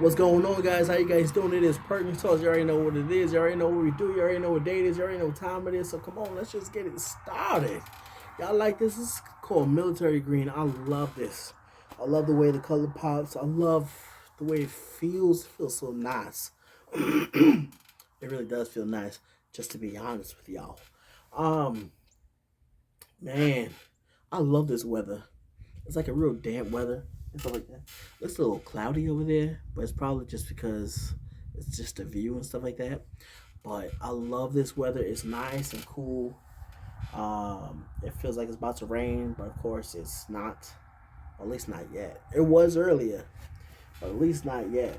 What's going on, guys? How you guys doing? It is Perkins. You already know what it is. You already know what we do. You already know what day it is. You already know what time it is. So come on, let's just get it started. Y'all like this? This is called military green. I love this. I love the way the color pops. I love the way it feels. It feels so nice. It really does feel nice, just to be honest with y'all. Um, man, I love this weather. It's like a real damp weather and stuff like that. It's a little cloudy over there, but it's probably just because it's just a view and stuff like that. But I love this weather. It's nice and cool. It feels like it's about to rain, but of course it's not. At least not yet. It was earlier, but at least not yet.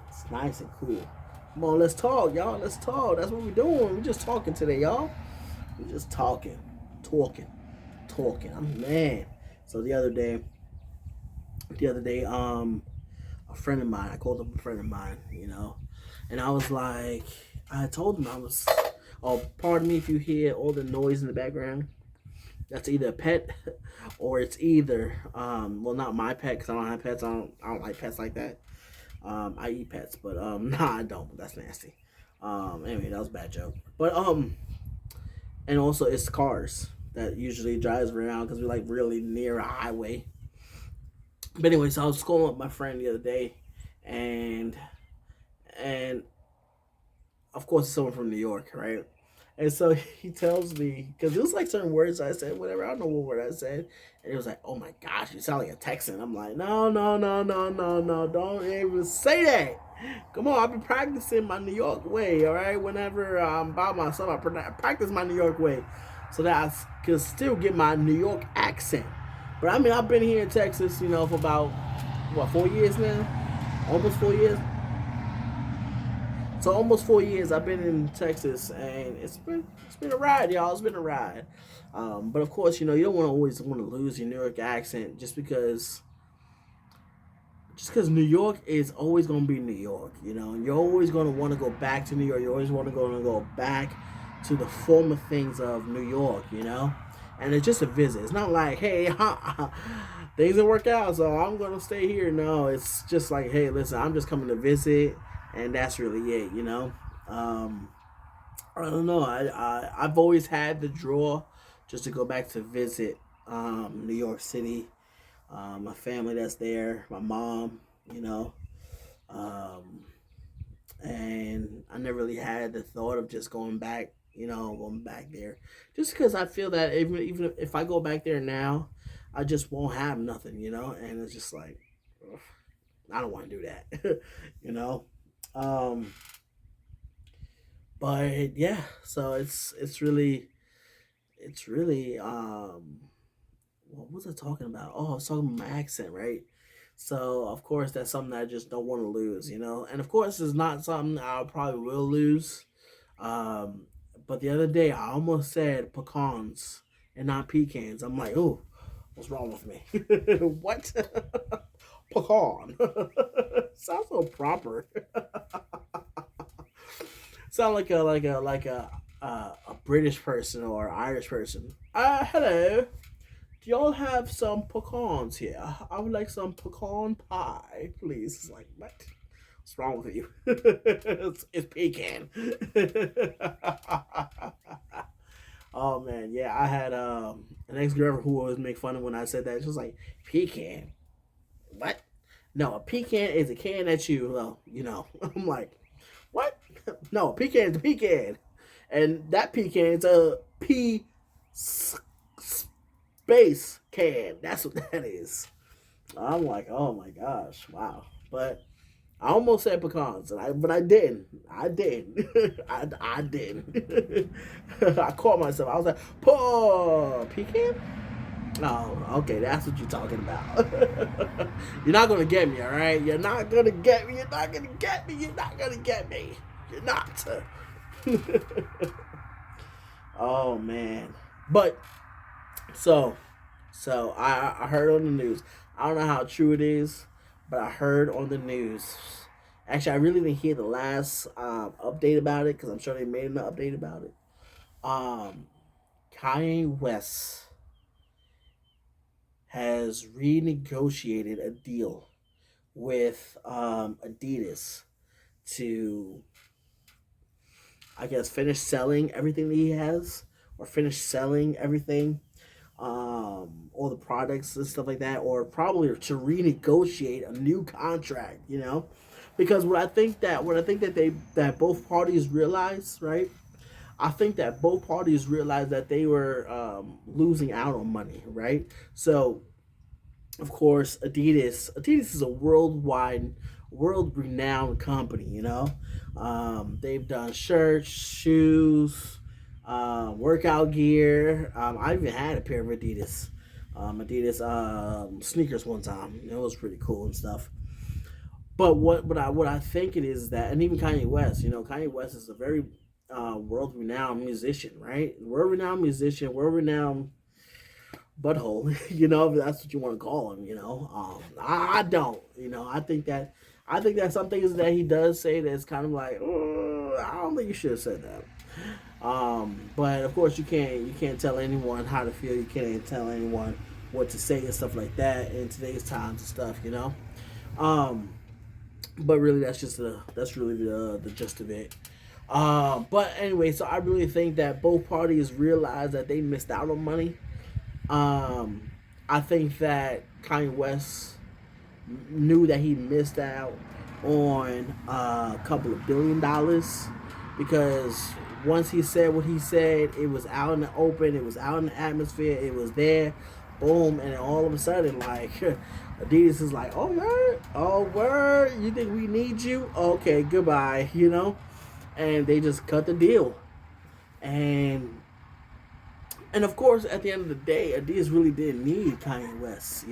It's nice and cool. Come on, let's talk, y'all. Let's talk. That's what we're doing. We're just talking today, y'all. We're just talking, talking. I'm man. So the other day, a friend of mine, I called up a friend of mine, and I was like, I told him I was, oh, pardon me if you hear all the noise in the background. That's either a pet or it's either, well, not my pet because I don't have pets. I don't like pets like that. I eat pets, but nah, I don't. That's nasty. Anyway, that was a bad joke. But and also it's cars that usually drives around because we're like really near a highway. But anyway, so I was calling up my friend the other day, and and of course it's someone from New York, right? And so he tells me because it was like certain words I said, whatever. I don't know what word I said, and he was like, "Oh my gosh, you sound like a Texan." I'm like, "No, no, no, no, no, no! Don't even say that." Come on, I've been practicing my New York way. All right, whenever I'm by myself, I practice my New York way, so that I can still get my New York accent. But I mean, I've been here in Texas, for about what 4 years now, almost 4 years. So almost 4 years I've been in Texas, and it's been a ride, y'all. It's been a ride. But of course, you don't want to always want to lose your New York accent just because New York is always going to be New York. You're always going to want to go back to New York. You always want to go back to the former things of New York. And it's just a visit. It's not like, hey, things didn't work out, so I'm gonna stay here. No, it's just like, hey, listen, I'm just coming to visit, and that's really it. Um, I don't know. I've always had the draw just to go back to visit New York City. My family that's there, my mom, you know, um, and I never really had the thought of just going back there, just because I feel that even if I go back there now, I just won't have nothing, and it's just like, ugh, I don't want to do that, you know. Um, but yeah, so it's really what was I talking about? Oh, I was talking about my accent, right? So of course that's something that I just don't want to lose. And of course it's not something I probably will lose. Um, but the other day I almost said pecans and not pecans. I'm like, oh, what's wrong with me? What? Pecan. Sounds so proper. Sound like a British person or Irish person. Hello. Do y'all have some pecans here? I would like some pecan pie, please. It's like, what? What's wrong with you? it's pecan. Oh man, yeah. I had an ex girlfriend who always make fun of when I said that. She was like, pecan. What? No, a pecan is a can that you. I'm like, what? No, a pecan is a pecan, and that pecan is a pea space can. That's what that is. I'm like, oh my gosh, wow. But I almost said pecans, but I didn't. I didn't. I didn't. I caught myself. I was like, pecan. Oh, okay, that's what you're talking about. You're not gonna get me, all right? You're not gonna get me. You're not gonna get me. You're not gonna get me. You're not. Oh man, but so I heard on the news. I don't know how true it is, but I heard on the news. Actually, I really didn't hear the last update about it because I'm sure they made an update about it. Um, Kanye West has renegotiated a deal with Adidas to, I guess, finish selling everything that he has, or finish selling everything, all the products and stuff like that, or probably to renegotiate a new contract. Because what I think that both parties realize, right? I think that both parties realized that they were losing out on money, right? So, of course, Adidas is a world renowned company. They've done shirts, shoes, workout gear. I even had a pair of Adidas sneakers one time. It was pretty cool and stuff. But what I think it is that, and even Kanye West, Kanye West is a very world renowned musician, right? World renowned musician, world renowned butthole, if that's what you want to call him. I don't. I think that some things that he does say that's kind of like, I don't think you should have said that. But of course, you can't tell anyone how to feel. You can't tell anyone what to say and stuff like that in today's times and stuff. Um, but really, that's really the gist of it. But anyway, so I really think that both parties realized that they missed out on money. I think that Kanye West knew that he missed out on a couple of $1 billion, because once he said what he said, it was out in the open, it was out in the atmosphere, it was there, boom, and then all of a sudden, like, Adidas is like, oh word, you think we need you? Okay, goodbye. And they just cut the deal, and of course, at the end of the day, Adidas really didn't need Kanye West.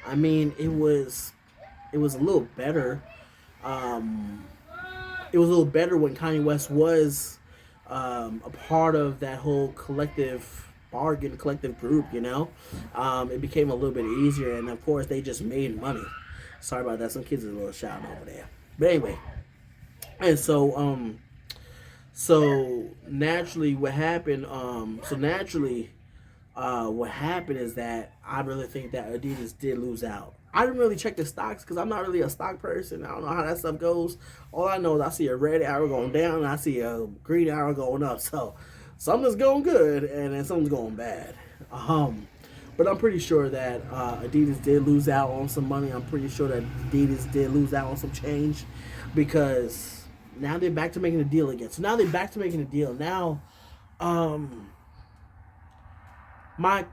I mean, it was a little better. Um, it was a little better when Kanye West was a part of that whole collective bargain, collective group. It became a little bit easier, and of course, they just made money. Sorry about that. Some kids are a little shouting over there, but anyway, and so naturally, what happened is that I really think that Adidas did lose out. I didn't really check the stocks because I'm not really a stock person. I don't know how that stuff goes. All I know is I see a red arrow going down and I see a green arrow going up. So something's going good and then something's going bad. But I'm pretty sure that Adidas did lose out on some money. I'm pretty sure that Adidas did lose out on some change, because now they're back to making a deal again. So now they're back to making a deal. Now, my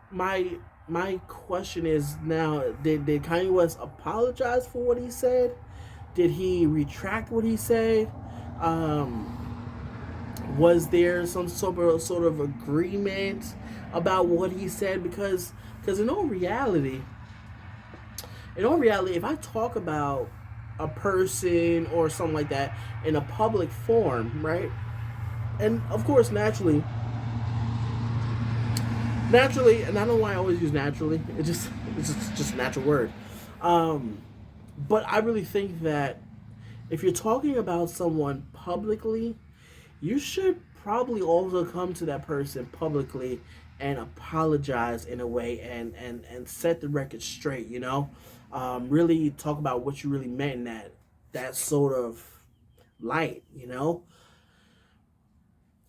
question is now: Did Kanye West apologize for what he said? Did he retract what he said? Was there some sort of agreement about what he said? Because in all reality, if I talk about a person or something like that in a public forum, right? And of course, naturally, and I don't know why I always use naturally. It's just a natural word. But I really think that if you're talking about someone publicly, you should probably also come to that person publicly and apologize in a way, and set the record straight. Really talk about what you really meant in that sort of light.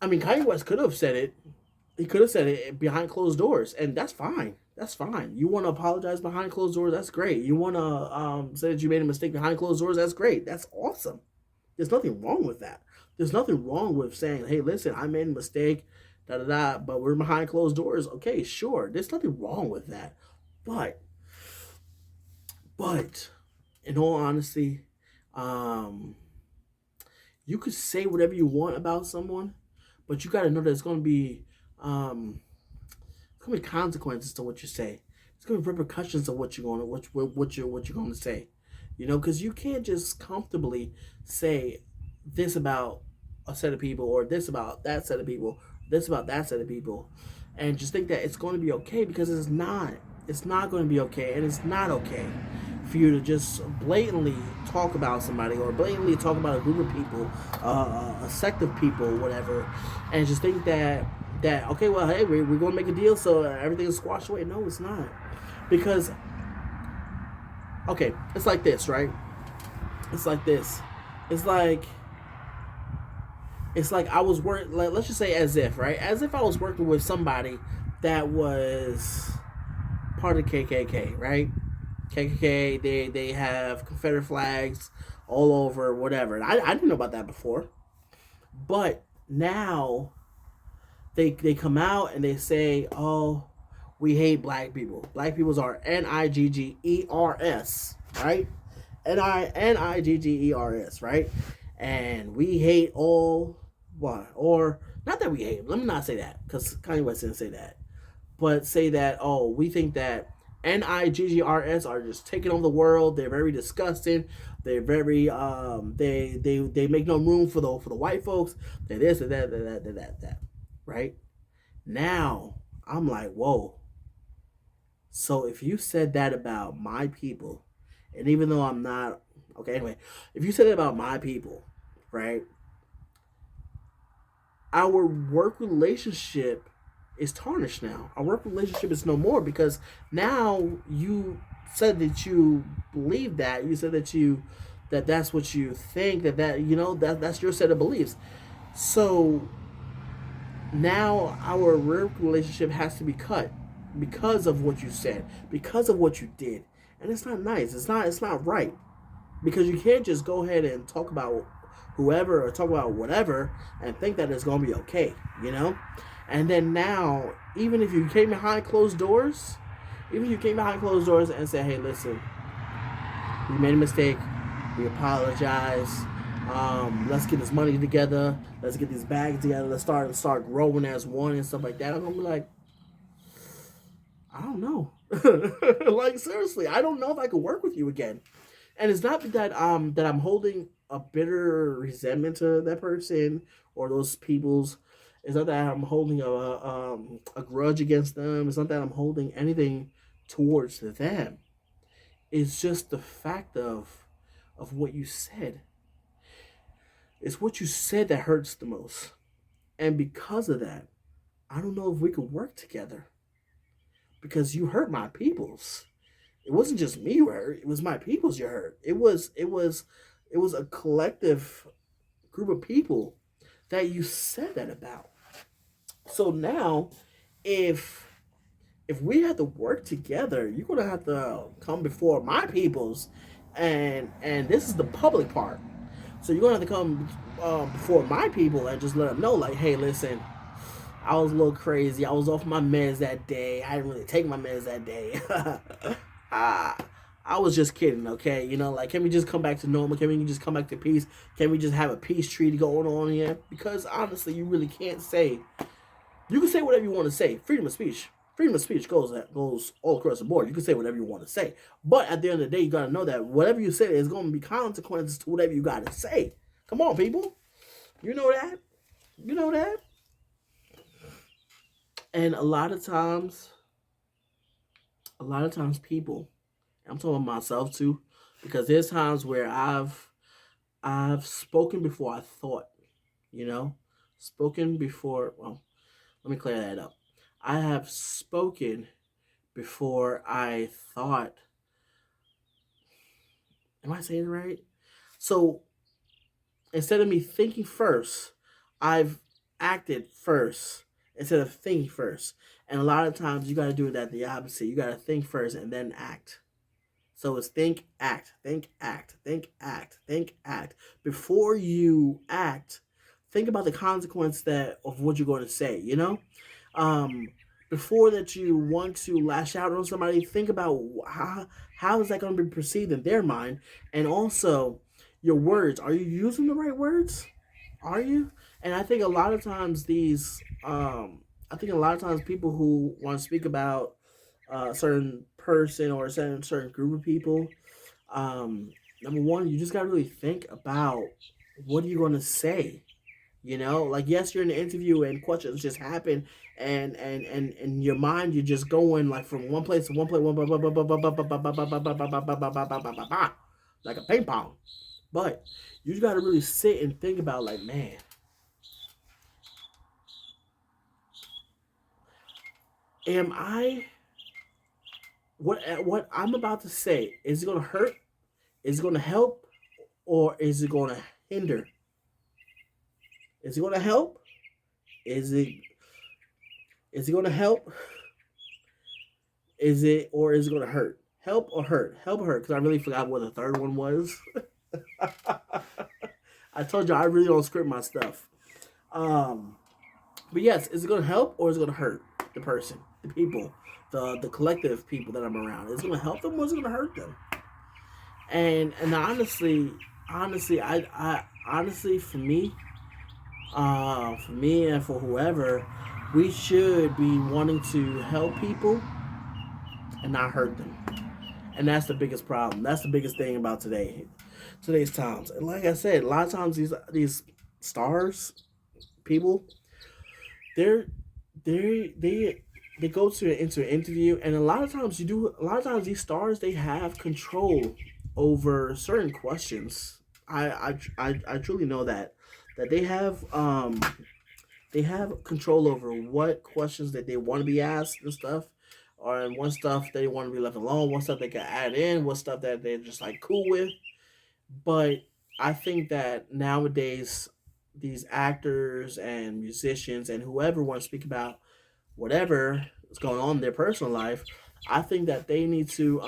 I mean, Kanye West could have said it. He could have said it behind closed doors, and that's fine. That's fine. You want to apologize behind closed doors? That's great. You want to say that you made a mistake behind closed doors? That's great. That's awesome. There's nothing wrong with that. There's nothing wrong with saying, "Hey, listen, I made a mistake, da da da," but we're behind closed doors. Okay, sure. There's nothing wrong with that. But, but, in all honesty, um, you could say whatever you want about someone, but you got to know that um, it's gonna be consequences to what you say. It's gonna be repercussions of what you're going to what you're going to say. Because you can't just comfortably say this about a set of people, or this about that set of people, this about that set of people, and just think that it's going to be okay, because it's not. It's not going to be okay, and it's not okay for you to just blatantly talk about somebody, or blatantly talk about a group of people, a sect of people, whatever, and just think that okay, well, hey, we're going to make a deal, so everything is squashed away. No, it's not, because okay, it's like this, right? It's like this. It's like it's like I was working. Like, let's just say as if, right? As if I was working with somebody that was part of the KKK, right? KKK. They have Confederate flags all over, whatever. And I didn't know about that before, but now they come out and they say, "Oh, we hate black people. Black peoples are Niggers, right? Niggers, right? And we hate all what or not that we hate. Let me not say that because Kanye West didn't say that, but say that we think that Niggers are just taking over the world. They're very disgusting. They're very they make no room for the white folks. They're this and that, right? Now I'm like, whoa. So if you said that about my people, and even though I'm not okay, anyway, if you said that about my people, right? Our work relationship is tarnished now. Our work relationship is no more because now you said that you believe that. You said that's what you think that's your set of beliefs. So now our work relationship has to be cut because of what you said, because of what you did. And it's not nice. It's not right. Because you can't just go ahead and talk about whoever or talk about whatever and think that it's gonna be okay, you know? And then now, even if you came behind closed doors, even if you came behind closed doors and said, hey, listen, we made a mistake, we apologize, let's get this money together, let's get these bags together, let's start growing as one and stuff like that. I'm gonna be like, I don't know. Like seriously, I don't know if I could work with you again. And it's not that I'm holding a bitter resentment to that person or those people's. It's not that I'm holding a grudge against them. It's not that I'm holding anything towards them. It's just the fact of what you said. It's what you said that hurts the most. And because of that, I don't know if we could work together because you hurt my peoples. It wasn't just me you hurt; it was my peoples you hurt. It was a collective group of people that you said that about. So now, if if we have to work together, you're gonna have to come before my peoples, and this is the public part. So you're gonna have to come before my people and just let them know, like, hey, listen, I was a little crazy. I was off my meds that day. I didn't really take my meds that day. uh, I was just kidding, okay? Like, can we just come back to normal? Can we just come back to peace? Can we just have a peace treaty going on here? Because honestly, you really can't say. You can say whatever you want to say. Freedom of speech. Freedom of speech goes all across the board. You can say whatever you want to say. But at the end of the day, you got to know that whatever you say, there's going to be consequences to whatever you got to say. Come on, people. You know that. You know that. And a lot of times people, I'm talking about myself too, because there's times where I've spoken before I thought, you know, spoken before. Well, let me clear that up. I have spoken before I thought. Am I saying it right? So instead of me thinking first, I've acted first instead of thinking first. And a lot of times you got to do that the opposite. You got to think first and then act. So it's think, act, think, act, think, act, think, act. Before you act, think about the consequence that of what you're going to say. Um, Before that you want to lash out on somebody, think about how is that going to be perceived in their mind, and also your words. Are you using the right words? Are you? And I think a lot of times people who want to speak about a certain person or a certain group of people, um, number one, you just gotta really think about what are you gonna say. Like yes, you're in an interview and questions just happen, and in your mind you're just going like from one place to one place, like a ping pong. But you just gotta really sit and think about like, man, am I what I'm about to say is it gonna hurt? Is it gonna help? or is it going to hinder? Is it going to help? Is it is it going to help? Is it or is it going to hurt? Help or hurt? Help or hurt? Because I really forgot what the third one was. I told you I really don't script my stuff. Um, but yes, is it going to help or is it going to hurt the person, the people, the collective people that I'm around? Is it going to help them or is it going to hurt them? And honestly, I honestly for me and for whoever, we should be wanting to help people and not hurt them. And that's the biggest problem. That's the biggest thing about today's times. And like I said, a lot of times these stars, people, they're they go into an interview, and a lot of times these stars they have control over certain questions. I truly know that they have control over what questions that they want to be asked and stuff, or and what stuff they want to be left alone, what stuff they can add in, what stuff that they're just like cool with. But I think that nowadays these actors and musicians and whoever want to speak about whatever is going on in their personal life, I think that they need to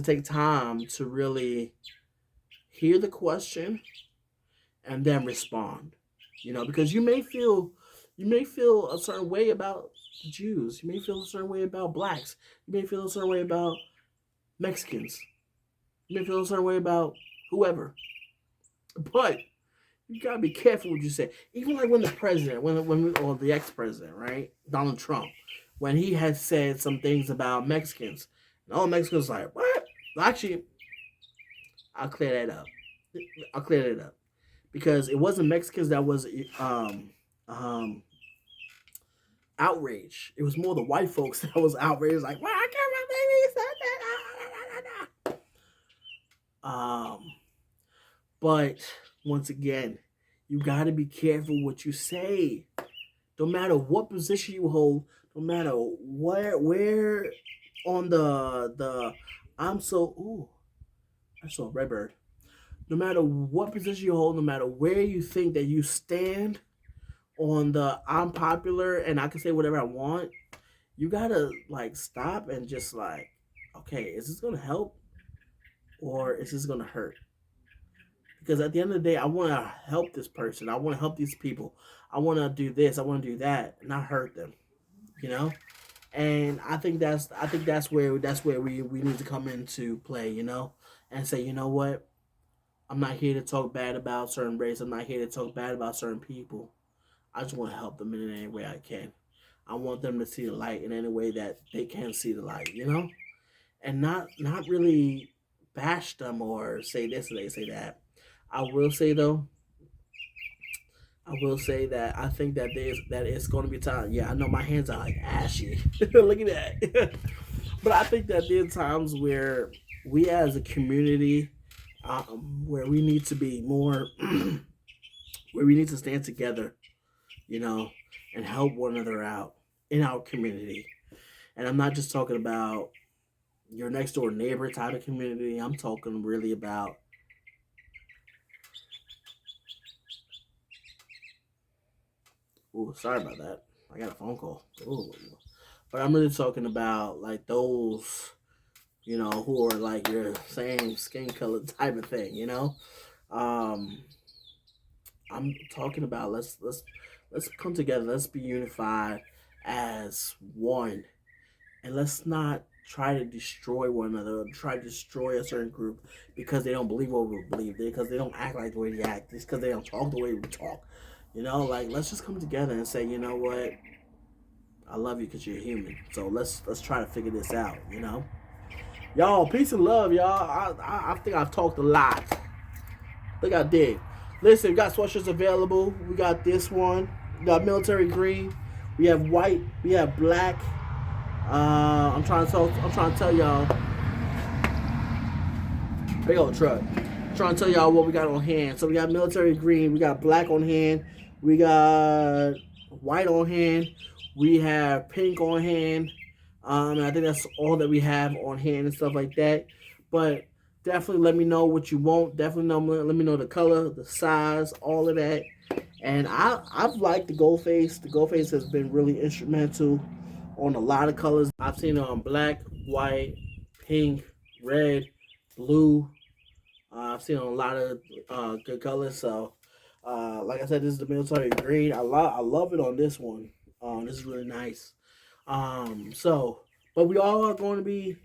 take time to really hear the question and then respond. Because you may feel a certain way about the Jews. You may feel a certain way about blacks. You may feel a certain way about Mexicans. You may feel a certain way about whoever. But you gotta be careful what you say. Even like when the president, or the ex-president, right, Donald Trump, when he had said some things about Mexicans, and all Mexicans like, what? Actually, I'll clear that up. I'll clear that up because it wasn't Mexicans that was um outraged. It was more the white folks that was outraged. Like, why I can't my baby said that? But once again, you got to be careful what you say. No matter what position you hold, no matter where on the I'm so ooh I saw a red bird. No matter what position you hold, no matter where you think that you stand on the I'm popular and I can say whatever I want, you gotta like stop and just like, okay, is this gonna help or is this gonna hurt? Because at the end of the day, I want to help this person. I want to help these people. I want to do this. I want to do that, not hurt them. You know. And I think that's where we need to come into play. And say, you know what? I'm not here to talk bad about certain race. I'm not here to talk bad about certain people. I just want to help them in any way I can. I want them to see the light in any way that they can see the light. And not really bash them or say this or they say that. I will say though, I will say that I think that it's going to be time. Yeah, I know my hands are like ashy. Look at that. But I think that there are times where we as a community, where we need to be more, where we need to stand together, you know, and help one another out in our community. And I'm not just talking about your next door neighbor type of community. I'm talking really about. Ooh, sorry about that. I got a phone call. Ooh. But I'm really talking about like those, who are like your same skin color type of thing. Um, I'm talking about let's come together. Let's be unified as one, and let's not try to destroy one another. Try to destroy a certain group because they don't believe what we believe. Because they don't act like the way we act. Just because they don't talk the way we talk. Like let's just come together and say, you know what, I love you because you're human. So let's try to figure this out. Y'all, peace and love, y'all. I think I've talked a lot. I think I did. Listen, we got sweatshirts available. We got this one. We got military green. We have white. We have black. I'm trying to tell y'all. Big old truck. I'm trying to tell y'all what we got on hand. So we got military green. We got black on hand. We got white on hand. We have pink on hand. And I think that's all that we have on hand and stuff like that. But Definitely let me know what you want. Definitely let me know the color, the size, all of that. And I've liked the gold face. The gold face has been really instrumental on a lot of colors. I've seen it on black, white, pink, red, blue. I've seen it on a lot of good colors. So, like I said, this is the military green. I love it on this one. This is really nice. So, but we all are going to be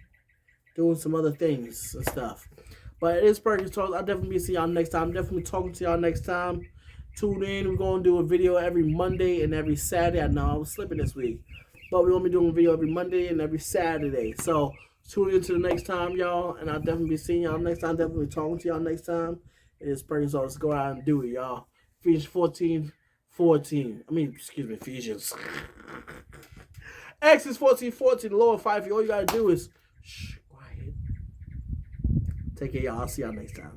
doing some other things and stuff. But it is Perkins Talks. I'll definitely see y'all next time. Definitely talking to y'all next time. Tune in. We're going to do a video every Monday and every Saturday. I know I was slipping this week. But we're going to be doing a video every Monday and every Saturday. So tune in to the next time, y'all. And I'll definitely be seeing y'all next time. Definitely talking to y'all next time. It is Perkins Talks. Let's go out and do it, y'all. Ephesians 14:14. Ephesians. Exodus 14:14. The Lord fight for you. All you got to do is quiet. Take care, y'all. I'll see y'all next time.